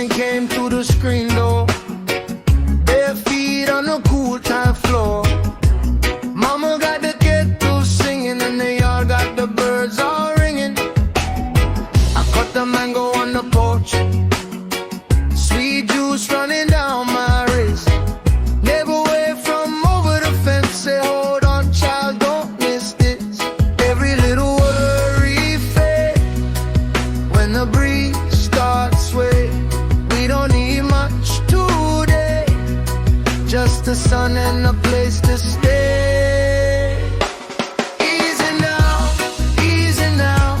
morning came through the screen door, bare feet on the cool tile floor. Mama got the kettle singing and the yard got the birds all ringing. I cut the mango on the porch, sweet juice running down my wrist. Never away from over the fence, say hold on child, don't miss this. Every little worry fade when the breeze starts sway. We don't need much today, just the sun and a place to stay. Easy now, easy now,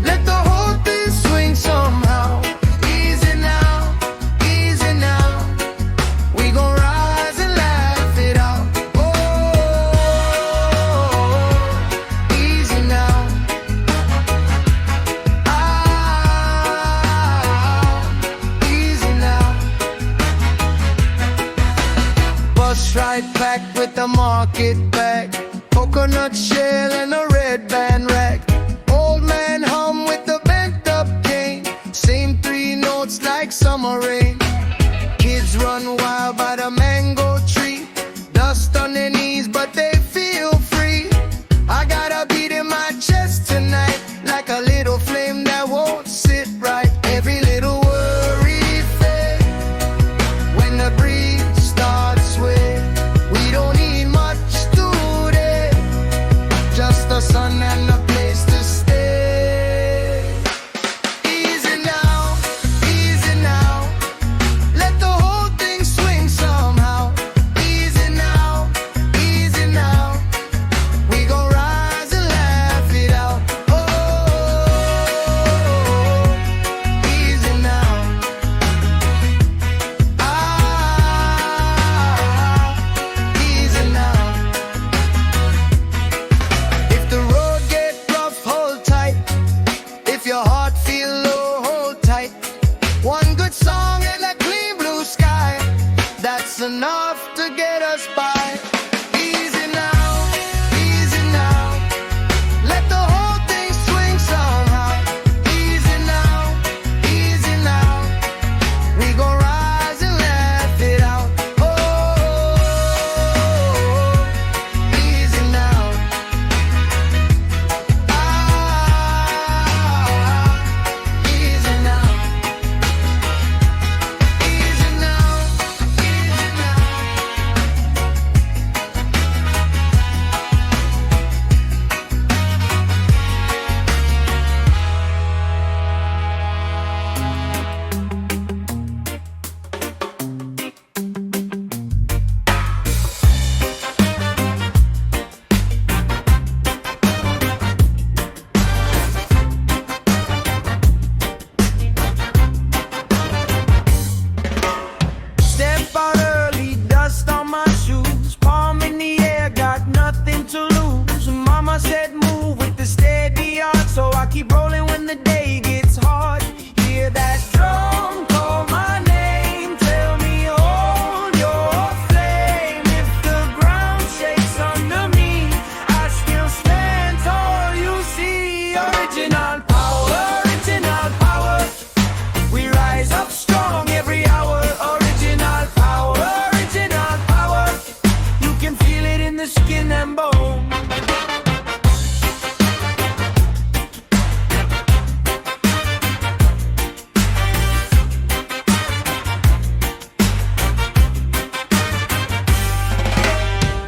let the whole thing swing somehow. Easy now, easy now, we gon' rise and laugh it out. Oh, easy now. Easy now. Bus ride packed with the market bag, coconut shell and a red band rack. Old man hum with the bent up cane, same three notes like summer rain. Kids run wild by the mango tree, dust on their knees but they feel free. I got a beat in my chest tonight, like a little flame that won't sit right. Every little worry fade when the breeze starts sway. We don't need much today, just the sun and a place to stay. Easy now, easy now, let the whole thing swing somehow. Easy now, easy now, we gon' rise and laugh it out. Oh, easy now. Easy now. If the road get rough, hold tight. If your heart feel low, hold tight. One good song and a clean blue sky, that's enough to get us by. Easy now, easy now, let the whole thing swing somehow. Easy now, we gon' rise and laugh it out. Oh, easy now. Easy now. Easy now, easy now. Step out early, dust on my shoes, palm in the air, got nothing to lose. Mama said move with the steady heart, so I keep rolling when the day gets hard. Hear that drum call my name, tell me hold your flame. If the ground shakes under me, I still stand tall. You see, original power, we rise up strong every hour. Original power, you can feel it in the skin and bone.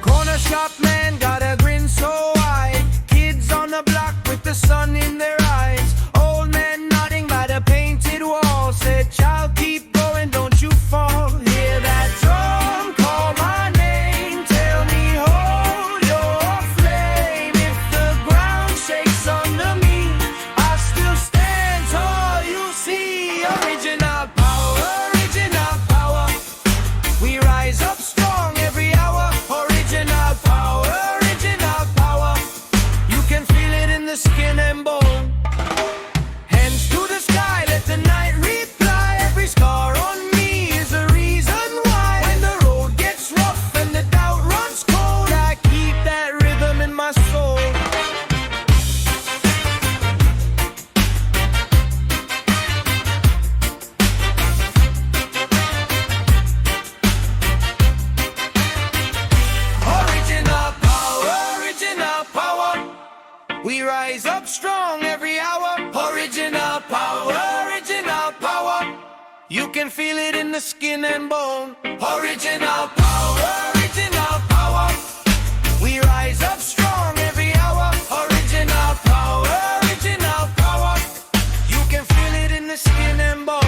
Corner shop man got a grin so wide, kids on the block with the sun in their eyes. Old man nodding by the painted wall, said child keep going, don't you fall. Hear that drum call my name, tell me hold your flame. If the ground shakes under me, I still stand tall. You see, original power, we rise up strong every hour. Original power, you can feel it in the skin and bone. Hands to the sky, let the night reply. Every You can feel it in the skin and bone. Original power, original power. We rise up strong every hour. Original power, original power. You can feel it in the skin and bone.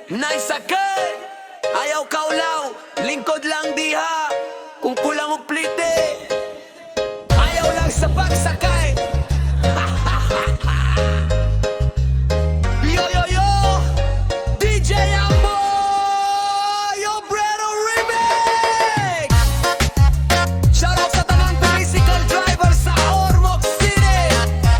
Nice ake, ayaw kaulaw, lingkod lang diha. Kung kulang og plite, ayaw lang sa pagsakay. Yo yo yo, DJ Ambo, yo Bredo Remix. Shoutout sa tanang tricycle driver sa Ormoc City.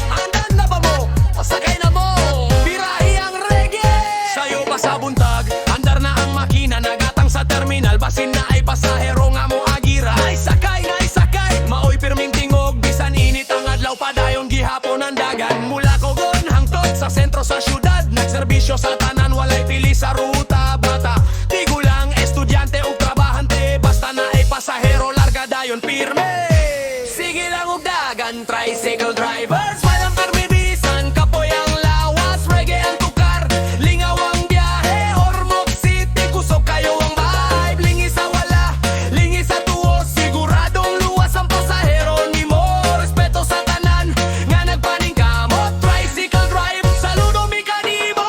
Andan na ba mo? Pasakay na mo, birahi ang reggae. Sayo pa sa buntag, andar na ang makina, nagatang sa terminal, basin na ay pasahero nga mo agira. Naisakay, maoy pirming tingog, bisan init ang adlaw padayon gihapon ang dagan. Mula Cogon hangtod sa sentro sa syudad, nagserbisyo sa tanan, walay pili sa ruta. Bata, tigulang, estudyante o trabahante, basta na ay pasahero, larga dayon pirme. Sige lang og dagan, tricycle drivers, walang permibisan, kapoy ang lawas, reggae ang tukar, lingaw ang biyahe, Ormoc City, kusog kayo ang vibe. Lingis sa wala, lingis sa tuwo, siguradong luwas ang pasahero ni mo. Respeto sa tanan, nga nagpaning kamot, tricycle drive, saludo mi kanimo.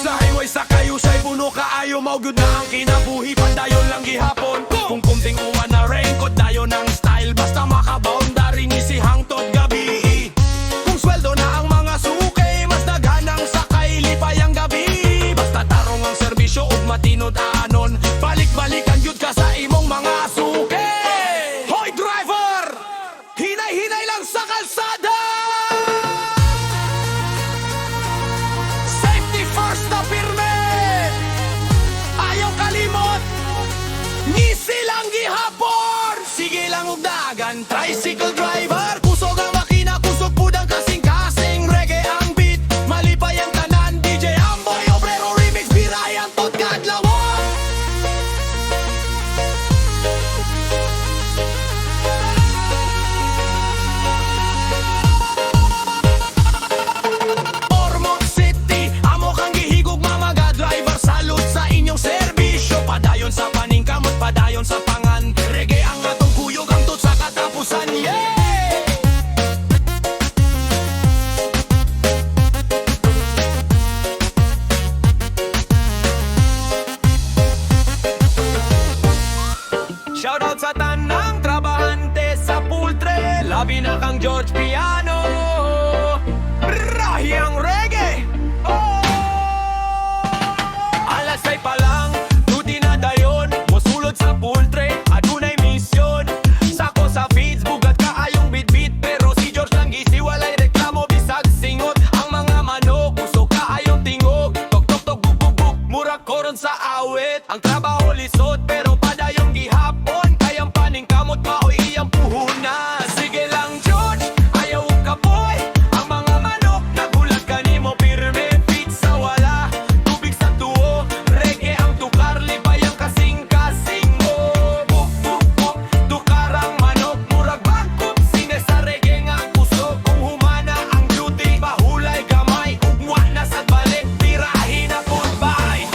Sa highway sa kayo sa'y puno kaayo, maugyod na ang kinabuhi, padayon lang gihapon. Kung kunting uwan na raincoat, dayon ang style, basta makaboundary ni si hangtod gabi. Kung sweldo na ang mga suke, mas daghan ang sakay, lipay ang gabi. Basta tarong ang serbisyo ug matinod anon, balik-balikan yun ka sa imong mga suke. Hoy driver, hinay-hinay lang sa kalsada. Safety first na pirme, ayaw kalimot, ngisi lang gihapon. Sige lang og dagan, tricycle driver, kusog ang makina, kusog pudang kasing-kasing, reggae ang beat, malipay ang tanan. DJ Amboy, Obrero Remix, biray ang tot kadlawon. Ormoc City, amo kang gihigog mamaga driver, salud sa inyong serbisyo. Padayon sa paningkamot, padayon sa pangan, reggae ang atong kuyog, ang tot sa katapusan. Yeah! Shoutout sa tanang trabahante sa Pultre, labi na kang George Piano, rahi ang reggae. Oh! Alas 6 pa lang, duty na dayon, musulod sa Pultre, adunay misyon. Sako sa feeds, bugat kaayong bit-bit, pero si George lang gisi, walay reklamo, bisag singot. Ang mga manok, gusto kaayong tingog, tok-tok-tok, buk-buk-buk, murag koron sa awit. Ang trabaho lisod, pero padayong gihapon, kayang paningkamot, maoy iyang puhunan. Sige lang George, ayaw kapoy, ang mga manok, nagulat ka nimo pirme, fit sa wala, tubig sa tuwo, reggae ang tukar, lipay ang kasing-kasing mo. Buk-buk-buk, tukar ang manok, murag bangkot, sine sa reggae nga kusog. Kung humana ang duty, bahulay gamay, ugwa na sa balik, tirahin na goodbye.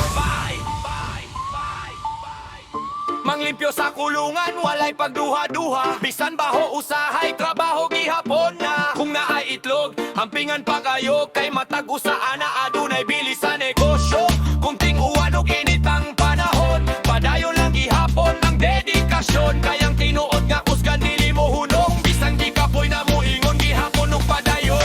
Manglimpyo sa kulungan, walay pagduha-duha, bisan baho usahay, trabaho gihapon na. Kung naay itlog, hampingan pa kayo, kay matag usaan na adunay bili sa negosyo. Kunting uwan o init ang panahon, padayon lang gihapon ang dedikasyon. Kayang tinuod nga kusgan dili mo hunong, bisan di kapoy na mo ingon gihapon ug padayon.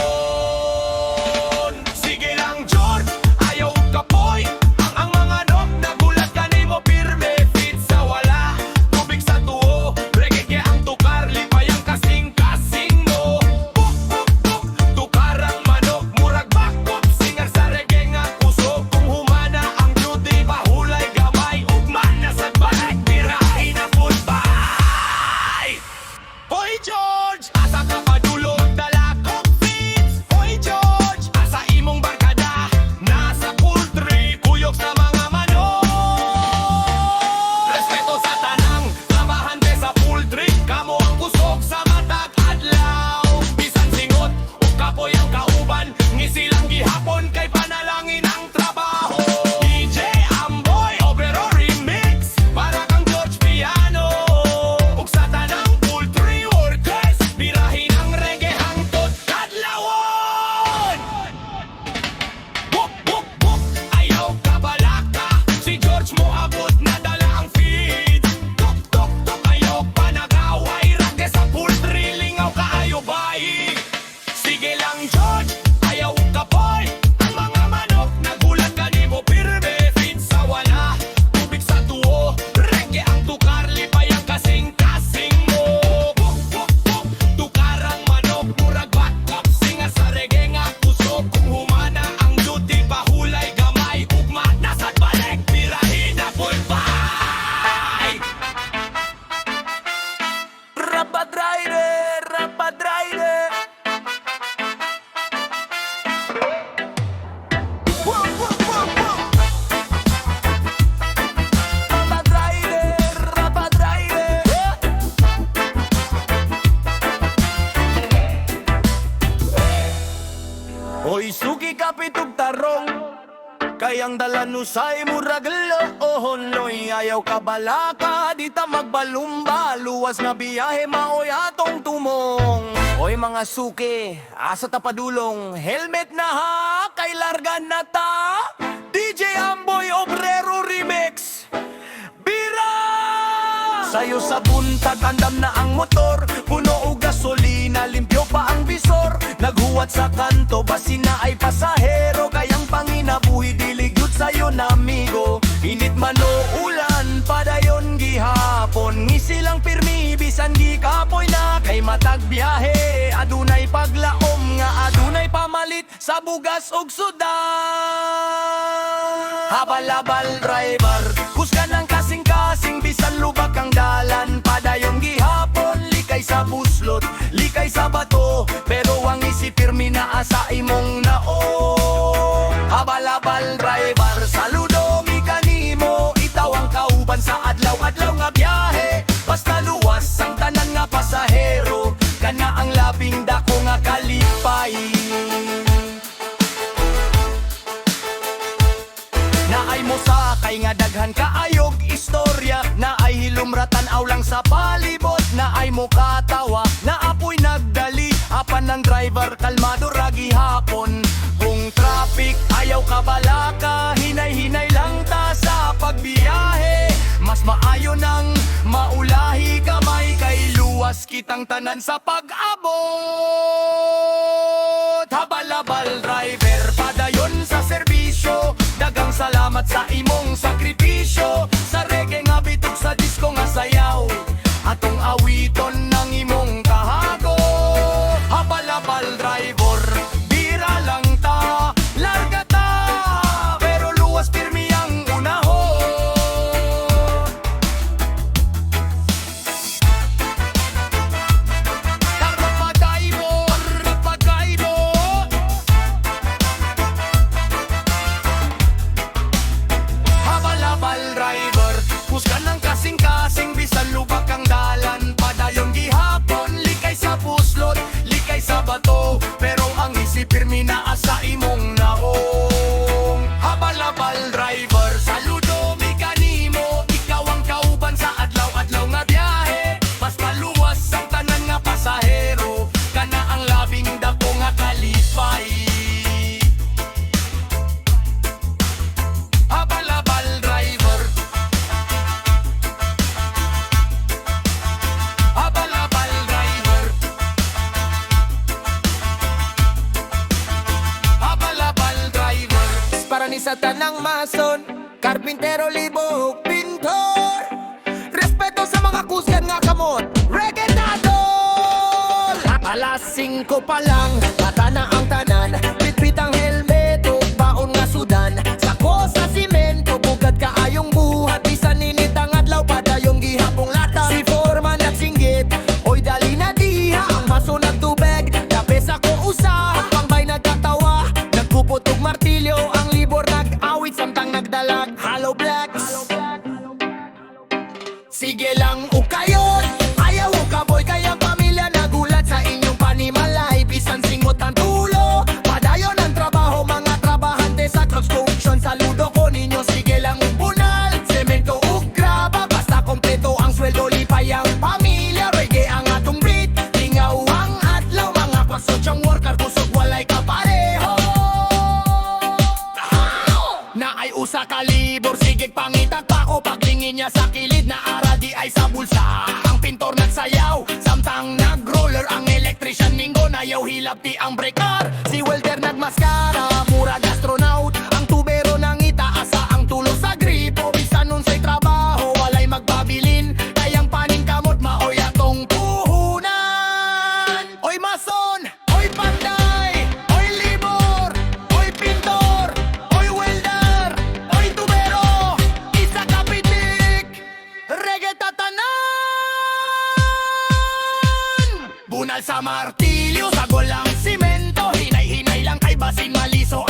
Sige lang George, ayaw kapoy, ang mga nok, nagulat ka nimo pirme, fit sa wala, tubig sa tuwo, reggae ang tukar, lipay ang kasing-kasing mo. Buk-buk-buk, tukar ang manok, murag bakop, singer Hoy suki kapitug tarong kayang dalanusay muraglo ohon loy ayaw kabalaka di ta magbalumba luwas nga biyahe maoy atong tumong. Oy mga suki, asa ta padulong helmet na ha kay largan na ta. DJ Amboy Obrero Remix Bira! Sayo sa buntag andam na ang motor, puno og gasolina, limpyo pa ang visor. Naghuwat sa kanto, basi na ay pasahero, kayang panginabuhi diligyot sayo na amigo. Init man o ulan, padayon gihapon, ngisi lang pirmi, bisan gikapoy na kay matag biyahe. Adunay paglaom nga adunay pamalit sa bugas ug sudan. Habal-habal driver, kusga ng kasing-kasing, bisan lubak ang dalan. Padayong gihapon, likay sa buslot, likay sa bato, pero ang isip pirmi na asa imong nao. Habal-habal driver, saludo mi kanimo, itaw ang kauban sa adlaw-adlaw nga biyahe. Basta luwas ang tanan nga pasahero, kana ang labing dako nga kalipay. Naay mo sakay nga daghan kaayog istorya, naay hilumratan aw lang sa palibot, naay mo katawa, naapoy nagdali, apan ng driver kalmado ra gihapon. Kung traffic ayaw kabalaka, hinay-hinay lang ta sa pagbiyahe. Mas maayo nang maulahi kamay, kay luwas kitang tanan sa pag-abot. Habal-habal driver, padayon sa serbisyo, dagang salamat sa imong sakripisyo. Sa reggae nga bitog sa disco nga sayaw, atong awiton ng imong kahago. Habal-habal driver, bira lang ta, larga ta, pero luwas pirmi ang unahon. Karapagay mo, karapagay mo. Habal-habal driver, kusga ng kasing-kasing, bisan lubak ang dalan. Padayong gihapon, likay sa puslot, likay sa bato, pero ang isip pirmi na asa imong naong. Habal-habal driver, saludo mi kanimo, ikaw ang kauban sa adlaw-adlaw nga biyahe. Basta luwas ang tanan nga pasahero, kana ang labing dako nga kalipay. Habal-habal driver, habal-habal driver, habal-habal driver. Para ni sa tanang mason, karpintero, libog, pintor, respeto sa mga kusgan nga kamot, reggaetador. Alas 5 pa lang, mata na ang tanan, bitbit ang helmet, ug baon nga sudan. Sako sa simento, bugad kaayong buhat, bisan ninit ang adlaw, padayong gihapong lata. Si foreman at singgit, oy dali na diha, ang maso nagtubeg, tapes ako usaha, pangbay nagkatawa, nagkupot og martilyo, ang libor nag-awit, samtang nagdalag, hollow blacks. Sige lang ukayon, ayaw ukaboy, kaya pamilya nagulat sa inyong panimalay, bisan singot ang tulo, padayon ang trabaho, mga trabahante sa construction. Saludo ko ninyo, sige lang ubunal, semento ug graba, basta kompleto ang sweldo, lipay ang pamilya. Reggae ang atong beat, tingaw ang adlaw, mga construction worker, kusog walay kapareho. Naay usa ka libor, sige pangitag pa ko, paglingin niya sa kilid na ara di ay sa bulsa. Ang pintor nagsayaw, samtang nagroller, ang electrician minggo nayaw hilap ti ang breaker. Si welder nagmaskara, murag astronaut, ang tubero nang itaasa ang tulo sa gripo. Bisan nun sa'y trabaho, walay magbabilin, kayang paning kamot maoy atong puhunan. Oy mason, oy panday, oy libor, oy pintor, oy welder, oy tubero, isa kapitik, reggae tatanan. Bunal sa martilyo, sagol ang simento, hinay-hinay lang kay basin maliso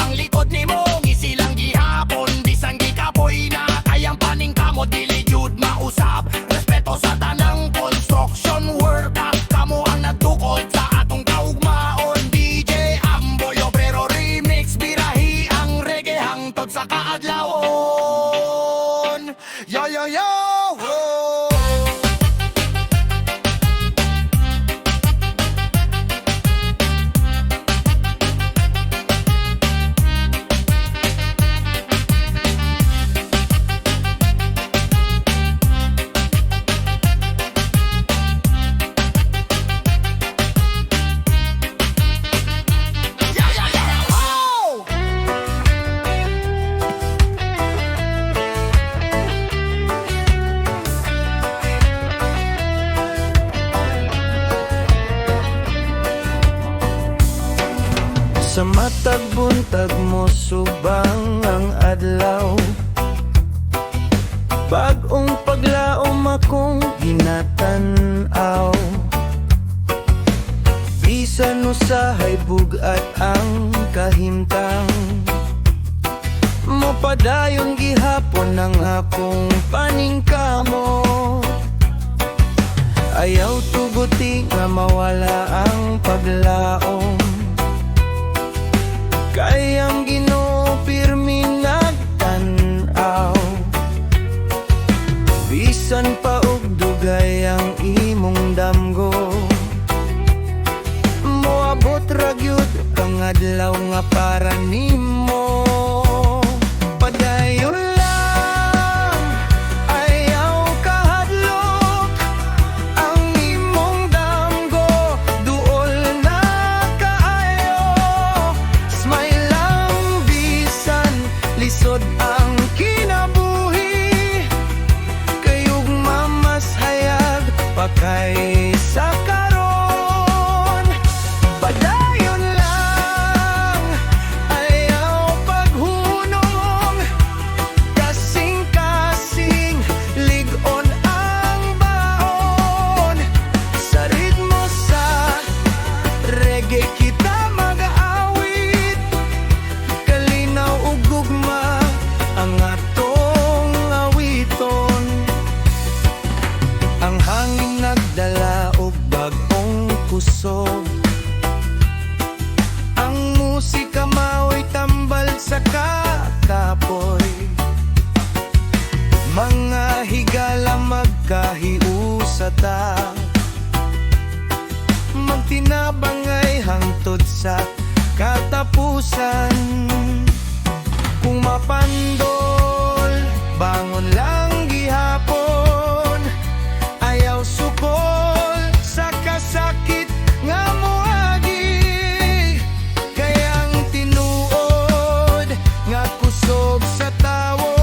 Sa matag buntag mo subang ang adlaw, bagong paglaom akong ginatanaw. Bisan usahay bugat ang kahimtang, mopadayon gihapon ang akong paningkamo. Ayaw tuguti nga mawala ang paglaom, kayang Ginoo pirmi nagtanaw. Bisan pa og dugay ang imong damgo, moabot ra gyud ang adlaw nga para nimo. Padayon lang, ayaw kahadlok ang imong damgo, duol na kaayo. Smile lang bisan lisod ang kinabuhi, kayug mamas hayag pakay sa karon. Padayon lang, ayaw paghunong, kasing-kasing ligon ang baon. Sa ritmo sa reggae kita mag-aawit, kalinaw ug gugma ang atong awiton. Ang hangin nagdala og bag-ong kusog, ang musika mao'y tambal sa kakapoy. Mga higala magkahiusata, magtinabangay hangtod sa katapusan. Kung mapandol, bangon lang gihapon, ayaw sukol sa kasakit nga moagi. Kayang tinuod nga kusog sa tawo,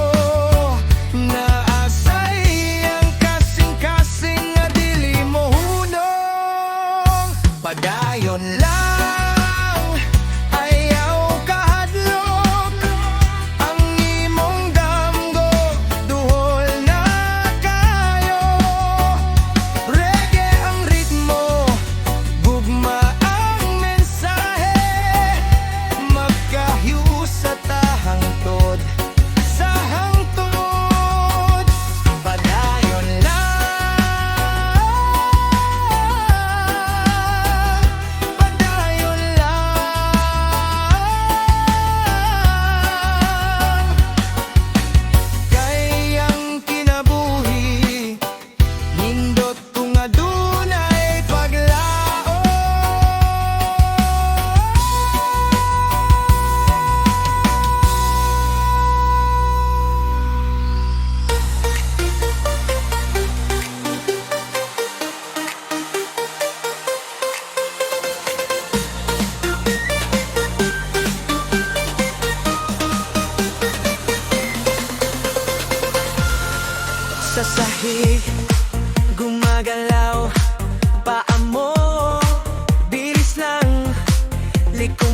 naasay ang kasing-kasing nga dili mo hunong. Padayon lang, ayaw kahadlok ang imong damgo, duhol na kayo. Reggae ang ritmo, gugma ang mensahe, magkahiusa ta hangtod sa hangtod. Padayon lang, padayon lang, kayang kinabuhi, nindot kung adunay paglaom. Sa sahig, gumagalaw paa mo, bilis lang, likom